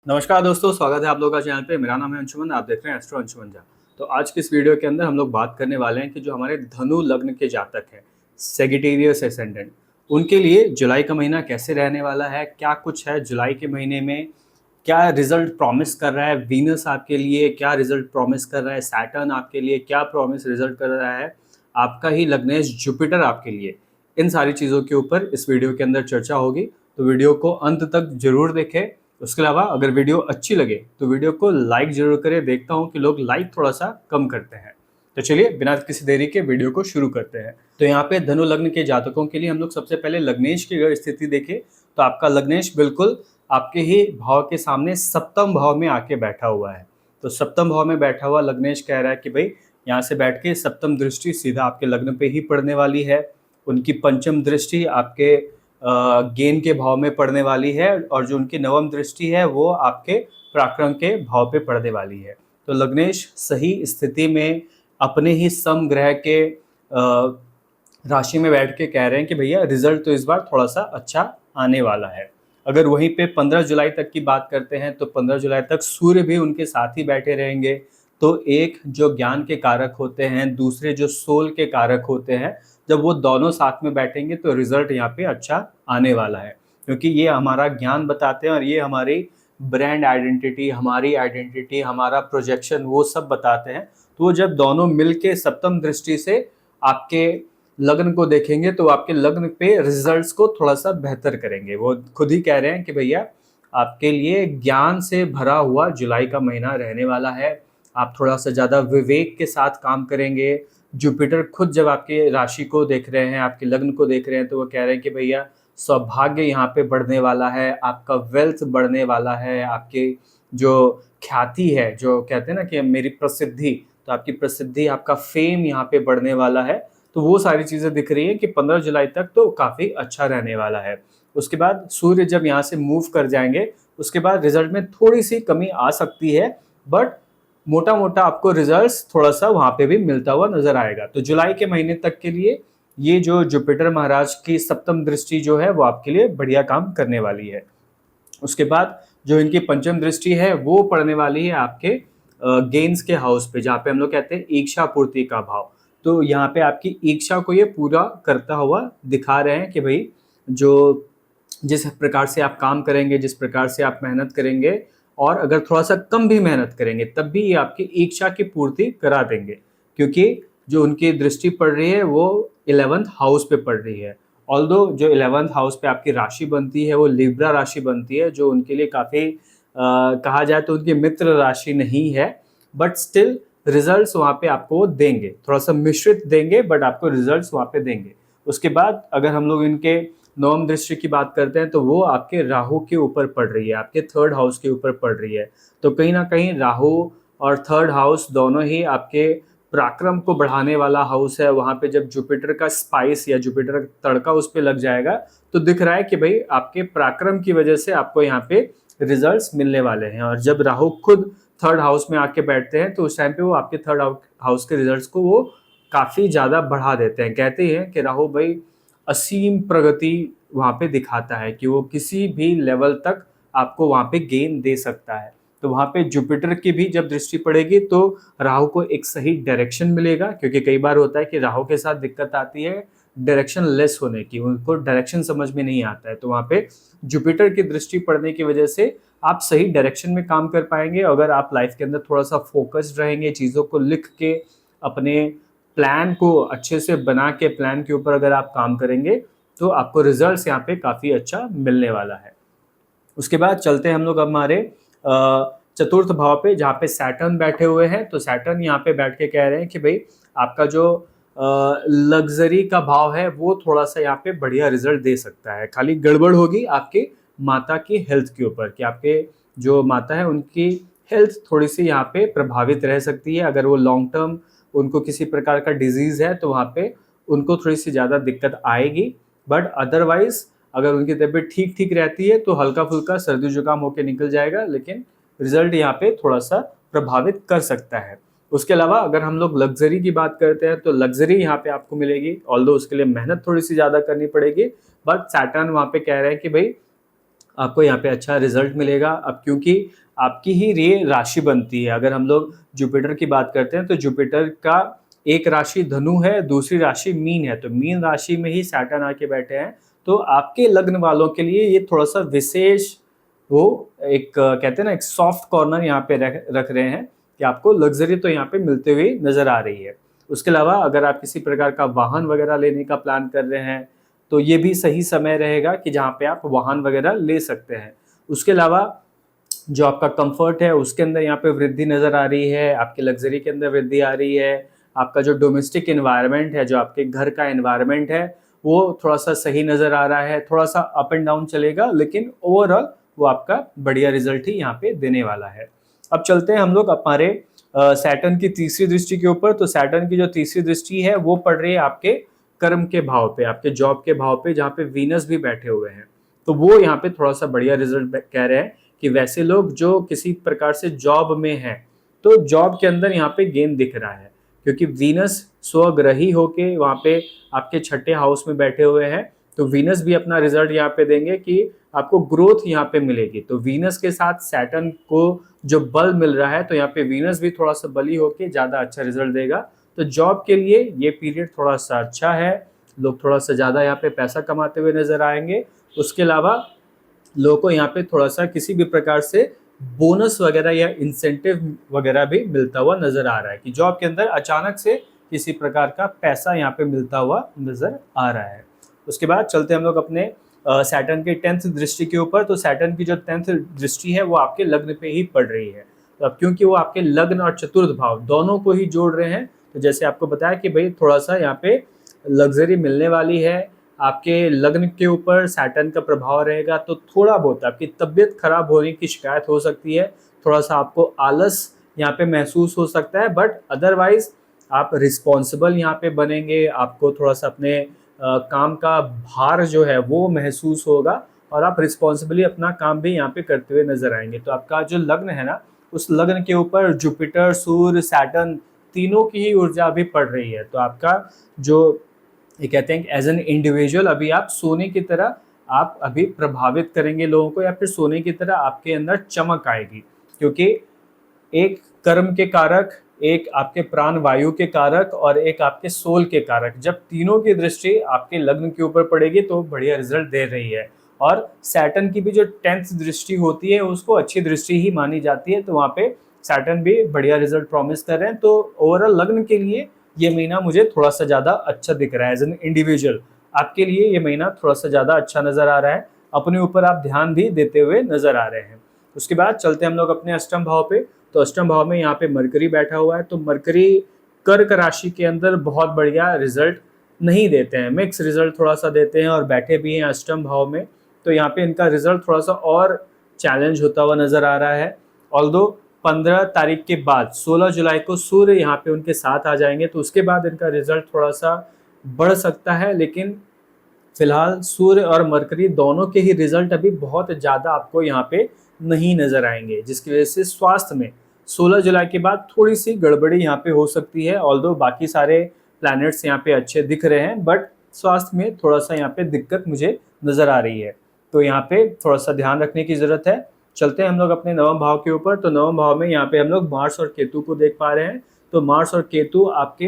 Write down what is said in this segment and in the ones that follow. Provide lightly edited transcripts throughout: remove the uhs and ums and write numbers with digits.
नमस्कार दोस्तों, स्वागत है आप लोगों का चैनल पे। मेरा नाम है अंशुमन, आप देख रहे हैं एस्ट्रो अंशुमन झा। तो आज की इस वीडियो के अंदर हम लोग बात करने वाले हैं कि जो हमारे धनु लग्न के जातक हैं, सेजिटेरियस एसेंडेंट, उनके लिए जुलाई का महीना कैसे रहने वाला है, क्या कुछ है जुलाई के महीने में, क्या रिजल्ट प्रॉमिस कर रहा है वीनस आपके लिए, क्या रिजल्ट प्रॉमिस कर रहा है सैटर्न आपके लिए, क्या प्रॉमिस रिजल्ट कर रहा है आपका ही लग्नेश जुपिटर आपके लिए। इन सारी चीज़ों के ऊपर इस वीडियो के अंदर चर्चा होगी, तो वीडियो को अंत तक जरूर देखें। उसके अलावा अगर वीडियो अच्छी लगे तो वीडियो को लाइक जरूर करें। देखता हूँ कि लोग लाइक थोड़ा सा कम करते हैं। तो चलिए बिना किसी देरी के वीडियो को शुरू करते हैं। तो यहाँ पे धनु लग्न के जातकों के लिए हम लोग सबसे पहले लग्नेश की अगर स्थिति देखें तो आपका लग्नेश बिल्कुल आपके ही भाव के सामने सप्तम भाव में आके बैठा हुआ है। तो सप्तम भाव में बैठा हुआ लग्नेश कह रहा है कि भाई यहाँ से बैठ के सप्तम दृष्टि सीधा आपके लग्न पे ही पड़ने वाली है। उनकी पंचम दृष्टि आपके गेन के भाव में पड़ने वाली है और जो उनकी नवम दृष्टि है वो आपके पराक्रम के भाव पे पड़ने वाली है। तो लग्नेश सही स्थिति में अपने ही सम ग्रह के राशि में बैठ के कह रहे हैं कि भैया रिजल्ट तो इस बार थोड़ा सा अच्छा आने वाला है। अगर वहीं पे 15 जुलाई तक की बात करते हैं तो 15 जुलाई तक सूर्य भी उनके साथ ही बैठे रहेंगे। तो एक जो ज्ञान के कारक होते हैं, दूसरे जो सोल के कारक होते हैं, जब वो दोनों साथ में बैठेंगे तो रिजल्ट यहाँ पे अच्छा आने वाला है, क्योंकि ये हमारा ज्ञान बताते हैं और ये हमारी ब्रांड आइडेंटिटी, हमारी आइडेंटिटी, हमारा प्रोजेक्शन वो सब बताते हैं। तो वो जब दोनों मिलके सप्तम दृष्टि से आपके लग्न को देखेंगे तो आपके लग्न पे रिजल्ट्स को थोड़ा सा बेहतर करेंगे। वो खुद ही कह रहे हैं कि भैया आपके लिए ज्ञान से भरा हुआ जुलाई का महीना रहने वाला है। आप थोड़ा सा ज़्यादा विवेक के साथ काम करेंगे। जुपिटर खुद जब आपके राशि को देख रहे हैं, आपके लग्न को देख रहे हैं, तो वो कह रहे हैं कि भैया सौभाग्य यहाँ पे बढ़ने वाला है, आपका वेल्थ बढ़ने वाला है, आपके जो ख्याति है, जो कहते हैं ना कि मेरी प्रसिद्धि, तो आपकी प्रसिद्धि, आपका फेम यहाँ पे बढ़ने वाला है। तो वो सारी चीज़ें दिख रही है कि 15 जुलाई तक तो काफ़ी अच्छा रहने वाला है। उसके बाद सूर्य जब यहाँ से मूव कर जाएंगे उसके बाद रिजल्ट में थोड़ी सी कमी आ सकती है, बट मोटा मोटा आपको रिजल्ट्स थोड़ा सा वहाँ पे भी मिलता हुआ नजर आएगा। तो जुलाई के महीने तक के लिए ये जो जुपिटर महाराज की सप्तम दृष्टि जो है वो आपके लिए बढ़िया काम करने वाली है। उसके बाद जो इनकी पंचम दृष्टि है वो पड़ने वाली है आपके गेन्स के हाउस पे, जहाँ पे हम लोग कहते हैं इच्छा पूर्ति का भाव। तो यहाँ पे आपकी इच्छा को ये पूरा करता हुआ दिखा रहे हैं कि भाई जो जिस प्रकार से आप काम करेंगे, जिस प्रकार से आप मेहनत करेंगे, और अगर थोड़ा सा कम भी मेहनत करेंगे तब भी ये आपकी इच्छा की पूर्ति करा देंगे, क्योंकि जो उनकी दृष्टि पड़ रही है वो 11th हाउस पे पड़ रही है। ऑल्दो जो 11th हाउस पे आपकी राशि बनती है वो लिब्रा राशि बनती है, जो उनके लिए काफ़ी कहा जाए तो उनकी मित्र राशि नहीं है, बट स्टिल रिजल्ट्स वहाँ पे आपको देंगे, थोड़ा सा मिश्रित देंगे बट आपको रिजल्ट्स वहाँ पे देंगे। उसके बाद अगर हम लोग इनके नवम दृष्टि की बात करते हैं तो वो आपके राहु के ऊपर पड़ रही है, आपके थर्ड हाउस के ऊपर पड़ रही है। तो कहीं ना कहीं राहु और थर्ड हाउस दोनों ही आपके पराक्रम को बढ़ाने वाला हाउस है। वहाँ पे जब जुपिटर का स्पाइस या जुपिटर का तड़का उस पर लग जाएगा तो दिख रहा है कि भाई आपके पराक्रम की वजह से आपको यहाँ पे रिजल्ट्स मिलने वाले हैं। और जब राहु खुद थर्ड हाउस में आके बैठते हैं तो उस टाइम पे वो आपके थर्ड हाउस के रिजल्ट्स को वो काफ़ी ज़्यादा बढ़ा देते हैं। कहते हैं कि राहु भाई असीम प्रगति वहाँ पे दिखाता है कि वो किसी भी लेवल तक आपको वहाँ पे गेन दे सकता है। तो वहाँ पे जुपिटर की भी जब दृष्टि पड़ेगी तो राहु को एक सही डायरेक्शन मिलेगा, क्योंकि कई बार होता है कि राहु के साथ दिक्कत आती है डायरेक्शन लेस होने की, उनको डायरेक्शन समझ में नहीं आता है। तो वहाँ पे जुपिटर की दृष्टि पड़ने की वजह से आप सही डायरेक्शन में काम कर पाएंगे। अगर आप लाइफ के अंदर थोड़ा सा फोकस्ड रहेंगे, चीज़ों को लिख के अपने प्लान को अच्छे से बना के प्लान के ऊपर अगर आप काम करेंगे तो आपको रिजल्ट्स यहाँ पे काफ़ी अच्छा मिलने वाला है। उसके बाद चलते हैं हम लोग हमारे चतुर्थ भाव पे, जहाँ पे सैटर्न बैठे हुए हैं। तो सैटर्न यहाँ पे बैठ के कह रहे हैं कि भाई आपका जो लग्जरी का भाव है वो थोड़ा सा यहाँ पे बढ़िया रिजल्ट दे सकता है। खाली गड़बड़ होगी आपके माता की हेल्थ के ऊपर, कि आपके जो माता है उनकी हेल्थ थोड़ी सी यहाँ पे प्रभावित रह सकती है। अगर वो लॉन्ग टर्म उनको किसी प्रकार का डिजीज है तो वहाँ पे उनको थोड़ी सी ज़्यादा दिक्कत आएगी, बट अदरवाइज अगर उनकी तबीयत ठीक ठीक रहती है तो हल्का फुल्का सर्दी जुकाम होकर निकल जाएगा, लेकिन रिजल्ट यहाँ पे थोड़ा सा प्रभावित कर सकता है। उसके अलावा अगर हम लोग लग्जरी की बात करते हैं तो लग्जरी यहाँ पे आपको मिलेगी, ऑल्दो उसके लिए मेहनत थोड़ी सी ज़्यादा करनी पड़ेगी। बट सैटर्न वहाँ पे कह रहे हैं कि भाई आपको यहाँ पे अच्छा रिजल्ट मिलेगा। अब क्योंकि आपकी ही ये राशि बनती है, अगर हम लोग जुपिटर की बात करते हैं तो जुपिटर का एक राशि धनु है, दूसरी राशि मीन है, तो मीन राशि में ही सैटर्न आके बैठे हैं। तो आपके लग्न वालों के लिए ये थोड़ा सा विशेष, वो एक कहते हैं ना, एक सॉफ्ट कॉर्नर यहाँ पे रख रहे हैं कि आपको लग्जरी तो यहाँ पे मिलते हुए नजर आ रही है। उसके अलावा अगर आप किसी प्रकार का वाहन वगैरह लेने का प्लान कर रहे हैं तो ये भी सही समय रहेगा कि जहाँ पे आप वाहन वगैरह ले सकते हैं। उसके अलावा जो आपका कंफर्ट है उसके अंदर यहाँ पे वृद्धि नजर आ रही है, आपके लग्जरी के अंदर वृद्धि आ रही है। आपका जो डोमेस्टिक इन्वायरमेंट है, जो आपके घर का इन्वायरमेंट है, वो थोड़ा सा सही नजर आ रहा है। थोड़ा सा अप एंड डाउन चलेगा, लेकिन ओवरऑल वो आपका बढ़िया रिजल्ट ही यहाँ पे देने वाला है। अब चलते हैं हम लोग हमारे सैटर्न की तीसरी दृष्टि के ऊपर। तो सैटर्न की जो तीसरी दृष्टि है वो पड़ रही है आपके कर्म के भाव पे, आपके जॉब के भाव पे, जहाँ पे वीनस भी बैठे हुए हैं। तो वो यहाँ पे थोड़ा सा बढ़िया रिजल्ट कह रहे हैं कि वैसे लोग जो किसी प्रकार से जॉब में हैं, तो जॉब के अंदर यहाँ पे गेन दिख रहा है, क्योंकि वीनस स्वग्रही होके वहाँ पे आपके छठे हाउस में बैठे हुए हैं। तो वीनस भी अपना रिजल्ट यहाँ पे देंगे कि आपको ग्रोथ यहाँ पे मिलेगी। तो वीनस के साथ सैटर्न को जो बल मिल रहा है, तो यहाँ पे वीनस भी थोड़ा सा बली होके ज़्यादा अच्छा रिजल्ट देगा। तो जॉब के लिए ये पीरियड थोड़ा सा अच्छा है, लोग थोड़ा सा ज़्यादा यहाँ पे पैसा कमाते हुए नजर आएंगे। उसके अलावा लोगों को यहाँ पे थोड़ा सा किसी भी प्रकार से बोनस वगैरह या इंसेंटिव वगैरह भी मिलता हुआ नजर आ रहा है, कि जॉब के अंदर अचानक से किसी प्रकार का पैसा यहाँ पे मिलता हुआ नजर आ रहा है। उसके बाद चलते हम लोग अपने सैटर्न के 10th दृष्टि के ऊपर। तो सैटर्न की जो 10th दृष्टि है वो आपके लग्न पे ही पड़ रही है। तो अब क्योंकि वो आपके लग्न और चतुर्थ भाव दोनों को ही जोड़ रहे हैं, तो जैसे आपको बताया कि भाई थोड़ा सा यहाँ पे लग्जरी मिलने वाली है। आपके लग्न के ऊपर सैटर्न का प्रभाव रहेगा, तो थोड़ा बहुत आपकी तबीयत खराब होने की शिकायत हो सकती है, थोड़ा सा आपको आलस यहाँ पे महसूस हो सकता है, बट अदरवाइज आप रिस्पॉन्सिबल यहाँ पे बनेंगे। आपको थोड़ा सा अपने काम का भार जो है वो महसूस होगा, और आप रिस्पॉन्सिबली अपना काम भी यहाँ पे करते हुए नजर आएंगे। तो आपका जो लग्न है ना, उस लग्न के ऊपर जुपिटर, सूर्य, सैटर्न तीनों की ही ऊर्जा अभी पड़ रही है। तो आपका जो ये कहते हैं कि एज एन इंडिविजुअल अभी आप सोने की तरह आप अभी प्रभावित करेंगे लोगों को, या फिर सोने की तरह आपके अंदर चमक आएगी। क्योंकि एक कर्म के कारक, एक आपके प्राण वायु के कारक, और एक आपके सोल के कारक, जब तीनों की दृष्टि आपके लग्न के ऊपर पड़ेगी तो बढ़िया रिजल्ट दे रही है। और सैटर्न की भी जो 10th दृष्टि होती है उसको अच्छी दृष्टि ही मानी जाती है, तो वहाँ पे सैटर्न भी बढ़िया रिजल्ट प्रॉमिस कर रहे हैं। तो ओवरऑल लग्न के लिए ये महीना मुझे थोड़ा सा ज़्यादा अच्छा दिख रहा है। एज एन इंडिविजुअल आपके लिए ये महीना थोड़ा सा ज़्यादा अच्छा नज़र आ रहा है, अपने ऊपर आप ध्यान भी देते हुए नज़र आ रहे हैं। उसके बाद चलते हम लोग अपने अष्टम भाव पे। तो अष्टम भाव में यहाँ पे मरकरी बैठा हुआ है। तो मरकरी कर्क राशि के अंदर बहुत बढ़िया रिजल्ट नहीं देते हैं, मिक्स रिजल्ट थोड़ा सा देते हैं, और बैठे भी हैं अष्टम भाव में। तो यहाँ पे इनका रिजल्ट थोड़ा सा और चैलेंज होता हुआ नजर आ रहा है। ऑल्दो 15 तारीख के बाद 16 जुलाई को सूर्य यहाँ पे उनके साथ आ जाएंगे, तो उसके बाद इनका रिजल्ट थोड़ा सा बढ़ सकता है। लेकिन फिलहाल सूर्य और मरकरी दोनों के ही रिजल्ट अभी बहुत ज़्यादा आपको यहाँ पे नहीं नजर आएंगे, जिसकी वजह से स्वास्थ्य में 16 जुलाई के बाद थोड़ी सी गड़बड़ी यहाँ पे हो सकती है। ऑल्दो बाकी सारे प्लैनेट्स यहाँ पे अच्छे दिख रहे हैं, बट स्वास्थ्य में थोड़ा सा यहाँ पे दिक्कत मुझे नजर आ रही है, तो यहाँ पे थोड़ा सा ध्यान रखने की जरूरत है। चलते हैं हम लोग अपने नवम भाव के ऊपर। तो नवम भाव में यहाँ पे हम लोग मार्स और केतु को देख पा रहे हैं। तो मार्स और केतु आपके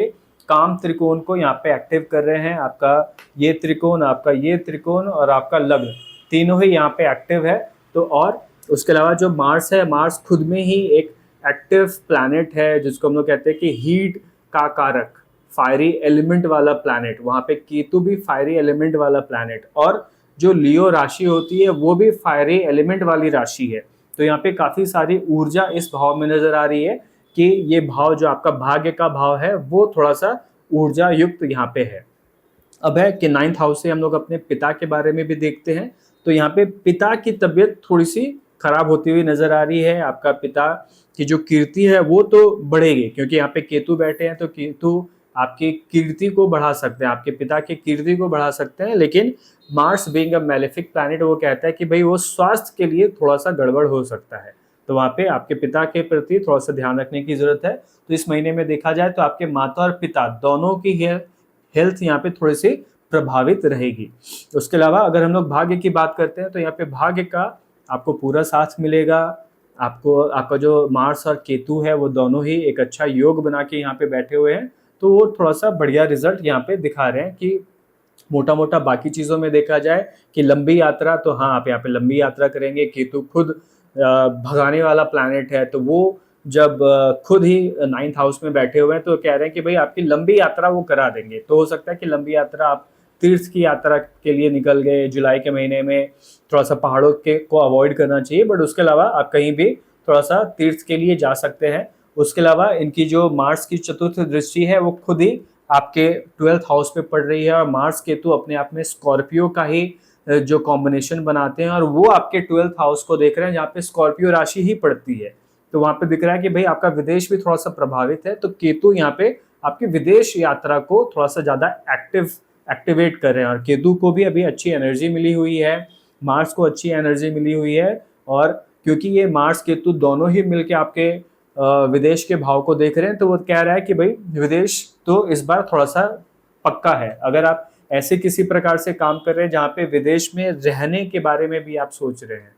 काम त्रिकोण को यहाँ पे एक्टिव कर रहे हैं। आपका ये त्रिकोण, आपका ये त्रिकोण और आपका लग्न, तीनों ही यहाँ पे एक्टिव है। तो और उसके अलावा जो मार्स है, मार्स खुद में ही एक एक्टिव प्लैनेट है, जिसको हम लोग कहते हैं कि हीट का कारक, फायरी एलिमेंट वाला प्लैनेट। वहाँ पे केतु भी फायरी एलिमेंट वाला प्लैनेट, और जो लियो राशि होती है वो भी फायरी एलिमेंट वाली राशि है। तो यहाँ पे काफ़ी सारी ऊर्जा इस भाव में नजर आ रही है, कि ये भाव जो आपका भाग्य का भाव है वो थोड़ा सा ऊर्जा युक्त यहाँ पे है। अब है कि 9th हाउस से हम लोग अपने पिता के बारे में भी देखते हैं। तो यहाँ पे पिता की तबीयत थोड़ी सी खराब होती हुई नजर आ रही है। आपका पिता की जो कीर्ति है वो तो बढ़ेगी, क्योंकि यहाँ पे केतु बैठे हैं, तो केतु आपकी कीर्ति को बढ़ा सकते हैं, आपके पिता की कीर्ति को बढ़ा सकते हैं। लेकिन Mars being a malefic planet, वो कहता है कि भाई वो स्वास्थ्य के लिए थोड़ा सा गड़बड़ हो सकता है, तो वहाँ पे आपके पिता के प्रति थोड़ा सा ध्यान रखने की जरूरत है। तो इस महीने में देखा जाए तो आपके माता और पिता दोनों की हेल्थ यहाँ पे थोड़ी सी प्रभावित रहेगी। उसके अलावा अगर हम लोग भाग्य की बात करते हैं तो यहाँ पे भाग्य का आपको पूरा साथ मिलेगा। आपको आपका जो मार्स और केतु है वो दोनों ही एक अच्छा योग बना के यहाँ पे बैठे हुए हैं, तो वो थोड़ा सा बढ़िया रिजल्ट यहाँ पे दिखा रहे हैं कि मोटा मोटा बाकी चीज़ों में देखा जाए कि लंबी यात्रा, तो हाँ आप यहाँ पे लंबी यात्रा करेंगे। केतु खुद भगाने वाला प्लैनेट है, तो वो जब खुद ही 9th हाउस में बैठे हुए हैं तो कह रहे हैं कि भाई आपकी लंबी यात्रा वो करा देंगे। तो हो सकता है कि लंबी यात्रा आप तीर्थ की यात्रा के लिए निकल गए जुलाई के महीने में, थोड़ा सा पहाड़ों के को अवॉइड करना चाहिए, बट उसके अलावा आप कहीं भी थोड़ा सा तीर्थ के लिए जा सकते हैं। उसके अलावा इनकी जो मार्स की चतुर्थ दृष्टि है वो खुद ही आपके 12th हाउस पे पड़ रही है, और मार्स केतु अपने आप में स्कॉर्पियो का ही जो कॉम्बिनेशन बनाते हैं, और वो आपके 12th हाउस को देख रहे हैं जहाँ पे स्कॉर्पियो राशि ही पड़ती है। तो वहां पे दिख रहा है कि भाई आपका विदेश भी थोड़ा सा प्रभावित है, तो केतु यहाँ पे आपकी विदेश यात्रा को थोड़ा सा ज्यादा एक्टिवेट कर रहे हैं। और केतु को भी अभी अच्छी एनर्जी मिली हुई है, मार्स को अच्छी एनर्जी मिली हुई है, और क्योंकि ये मार्स केतु दोनों ही मिलके आपके विदेश के भाव को देख रहे हैं, तो वो कह रहा है कि भाई विदेश तो इस बार थोड़ा सा पक्का है। अगर आप ऐसे किसी प्रकार से काम कर रहे हैं जहाँ पे विदेश में रहने के बारे में भी आप सोच रहे हैं,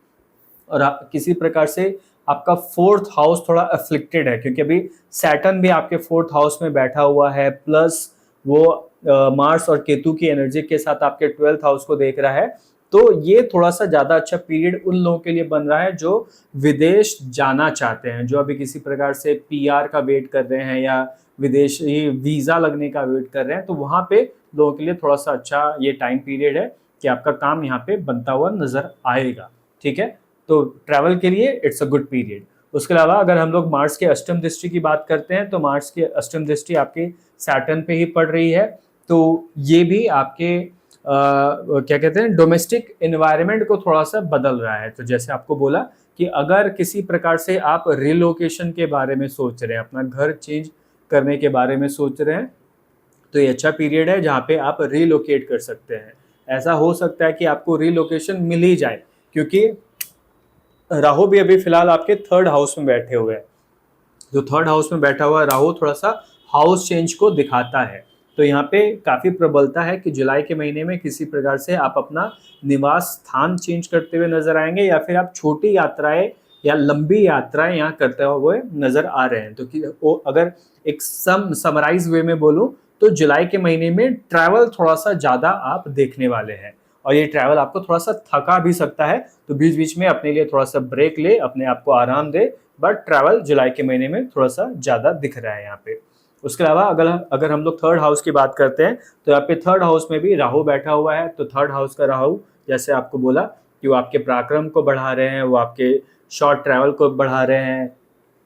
और आप किसी प्रकार से आपका 4th हाउस थोड़ा अफ्लिक्टेड है, क्योंकि अभी सैटर्न भी आपके 4th हाउस में बैठा हुआ है, प्लस वो मार्स और केतु की एनर्जी के साथ आपके 12th हाउस को देख रहा है। तो ये थोड़ा सा ज्यादा अच्छा पीरियड उन लोगों के लिए बन रहा है जो विदेश जाना चाहते हैं, जो अभी किसी प्रकार से पीआर का वेट कर रहे हैं या विदेशी वीजा लगने का वेट कर रहे हैं, तो वहां पे लोगों के लिए थोड़ा सा अच्छा ये टाइम पीरियड है कि आपका काम यहाँ पे बनता हुआ नजर आएगा। ठीक है, तो ट्रैवल के लिए इट्स अ गुड पीरियड। उसके अलावा अगर हम लोग मार्स के अष्टम दृष्टि की बात करते हैं, तो मार्स की अष्टम दृष्टि आपकी सैटर्न पे ही पड़ रही है, तो ये भी आपके क्या कहते हैं डोमेस्टिक एनवायरनमेंट को थोड़ा सा बदल रहा है। तो जैसे आपको बोला कि अगर किसी प्रकार से आप रिलोकेशन के बारे में सोच रहे हैं, अपना घर चेंज करने के बारे में सोच रहे हैं, तो ये अच्छा पीरियड है जहाँ पे आप रिलोकेट कर सकते हैं। ऐसा हो सकता है कि आपको रिलोकेशन मिल ही जाए, क्योंकि राहु भी अभी फिलहाल आपके 3rd हाउस में बैठे हुए हैं। जो 3rd हाउस में बैठा हुआ है राहु थोड़ा सा हाउस चेंज को दिखाता है, तो यहाँ पे काफी प्रबलता है कि जुलाई के महीने में किसी प्रकार से आप अपना निवास स्थान चेंज करते हुए नजर आएंगे, या फिर आप छोटी यात्राएं या लंबी यात्राएं यहाँ करते हुए नजर आ रहे हैं। तो अगर एक समराइज वे में बोलूं तो जुलाई के महीने में ट्रैवल थोड़ा सा ज्यादा आप देखने वाले हैं, और ये ट्रैवल आपको थोड़ा सा थका भी सकता है, तो बीच बीच में अपने लिए थोड़ा सा ब्रेक ले, अपने आप को आराम दे, बट ट्रैवल जुलाई के महीने में थोड़ा सा ज्यादा दिख रहा है यहाँ पे। उसके अलावा अगर हम लोग 3rd हाउस की बात करते हैं, तो यहाँ पे 3rd हाउस में भी राहु बैठा हुआ है। तो 3rd हाउस का राहु, जैसे आपको बोला कि वो आपके पराक्रम को बढ़ा रहे हैं, वो आपके शॉर्ट ट्रैवल को बढ़ा रहे हैं,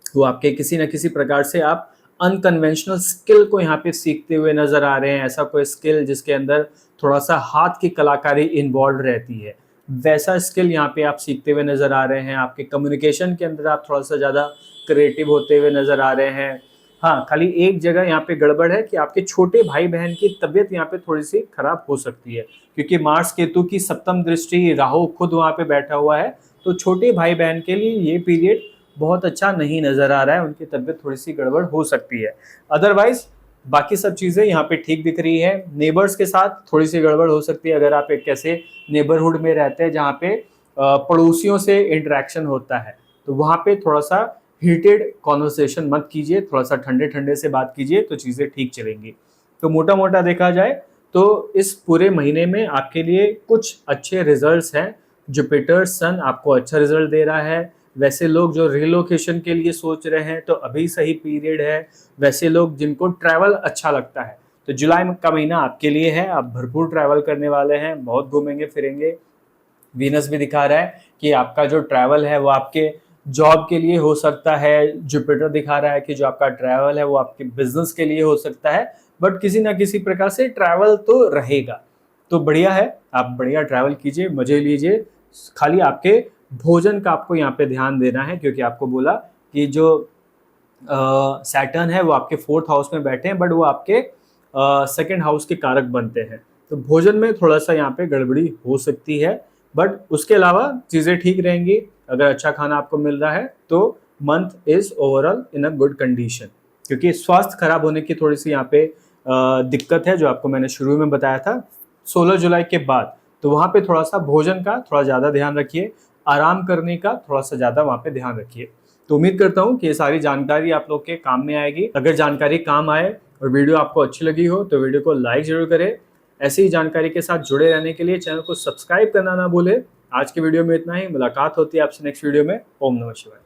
वो आपके किसी न किसी प्रकार से आप अनकन्वेंशनल स्किल को यहाँ पे सीखते हुए नजर आ रहे हैं। ऐसा कोई स्किल जिसके अंदर थोड़ा सा हाथ की कलाकारी इन्वॉल्व रहती है, वैसा स्किल यहाँ पे आप सीखते हुए नजर आ रहे हैं। आपके कम्युनिकेशन के अंदर आप थोड़ा सा ज़्यादा क्रिएटिव होते हुए नजर आ रहे हैं। हाँ, खाली एक जगह यहाँ पे गड़बड़ है कि आपके छोटे भाई बहन की तबीयत यहाँ पे थोड़ी सी खराब हो सकती है, क्योंकि मार्स केतु की सप्तम दृष्टि, राहु खुद वहाँ पे बैठा हुआ है, तो छोटे भाई बहन के लिए ये पीरियड बहुत अच्छा नहीं नजर आ रहा है, उनकी तबीयत थोड़ी सी गड़बड़ हो सकती है। अदरवाइज बाकी सब चीज़ें यहाँ पे ठीक दिख रही है। नेबर्स के साथ थोड़ी सी गड़बड़ हो सकती है, अगर आप एक ऐसे नेबरहुड में रहते हैं जहाँ पे पड़ोसियों से इंटरेक्शन होता है, तो वहाँ पे थोड़ा सा हीटेड कॉन्वर्सेशन मत कीजिए, थोड़ा सा ठंडे ठंडे से बात कीजिए, तो चीज़ें ठीक चलेंगी। तो मोटा मोटा देखा जाए तो इस पूरे महीने में आपके लिए कुछ अच्छे रिजल्ट्स हैं। जुपिटर सन आपको अच्छा रिजल्ट दे रहा है। वैसे लोग जो रिलोकेशन के लिए सोच रहे हैं तो अभी सही पीरियड है। वैसे लोग जिनको ट्रैवल अच्छा लगता है तो जुलाई का महीना आपके लिए है। आप भरपूर ट्रैवल करने वाले हैं, बहुत घूमेंगे फिरेंगे। वीनस भी दिखा रहा है कि आपका जो ट्रैवल है वो आपके जॉब के लिए हो सकता है। जुपिटर दिखा रहा है कि जो आपका ट्रैवल है वो आपके बिजनेस के लिए हो सकता है, बट किसी ना किसी प्रकार से ट्रैवल तो रहेगा। तो बढ़िया है, आप बढ़िया ट्रैवल कीजिए, मजे लीजिए। खाली आपके भोजन का आपको यहाँ पे ध्यान देना है, क्योंकि आपको बोला कि जो सैटर्न है वो आपके 4th हाउस में बैठे हैं, बट वो आपके 2nd हाउस के कारक बनते हैं। तो भोजन में थोड़ा सा यहाँ पे गड़बड़ी हो सकती है, बट उसके अलावा चीज़ें ठीक रहेंगी। अगर अच्छा खाना आपको मिल रहा है तो month is overall in a good condition. क्योंकि स्वास्थ्य खराब होने की थोड़ी सी यहाँ पे दिक्कत है, जो आपको मैंने शुरू में बताया था। 16 जुलाई के बाद, तो वहाँ पे थोड़ा सा भोजन का थोड़ा ज़्यादा ध्यान रखिए, आराम करने का थोड़ा सा ज़्यादा वहाँ पे ध्यान रखिए। तो उम्मीद करता हूँ कि ये सारी जानकारी आप लोग के काम में आएगी। अगर जानकारी काम आए और वीडियो आपको अच्छी लगी हो तो वीडियो को लाइक जरूर करें। ऐसी ही जानकारी के साथ जुड़े रहने के लिए चैनल को सब्सक्राइब करना ना भूलें। आज की वीडियो में इतना ही, मुलाकात होती है आपसे नेक्स्ट वीडियो में। ओम नमः शिवाय।